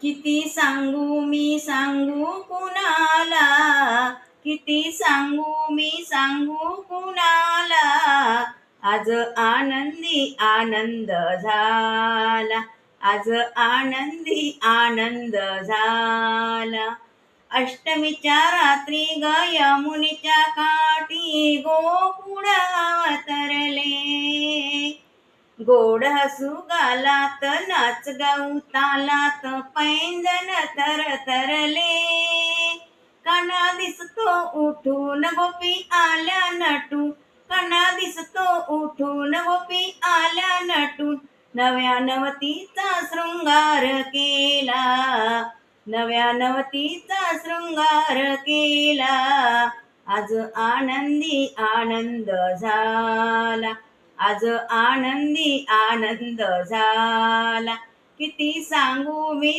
किती सांगू मी सांगू कुणाला, किती सांगू मी सांगू कुणाला, आज आनंदी आनंद झाला, आज आनंदी आनंद झाला. अष्टमीच्या रात्री ग यमुनेच्या काठी गोकुळ अवतरले, गोड हसू गालात नाच गाऊ तालात पैंजण थरथरले. काना दिसतो उठून गोपी आल्या नटून, काना दिसतो उठून गोपी आल्या नटून, नव्या नवतीचा शृंगार केला, नव्या नवतीचा शृंगार केला, आज आनंदी आनंद झाला, आज आनंदी आनंद झाला. किती सांगू मी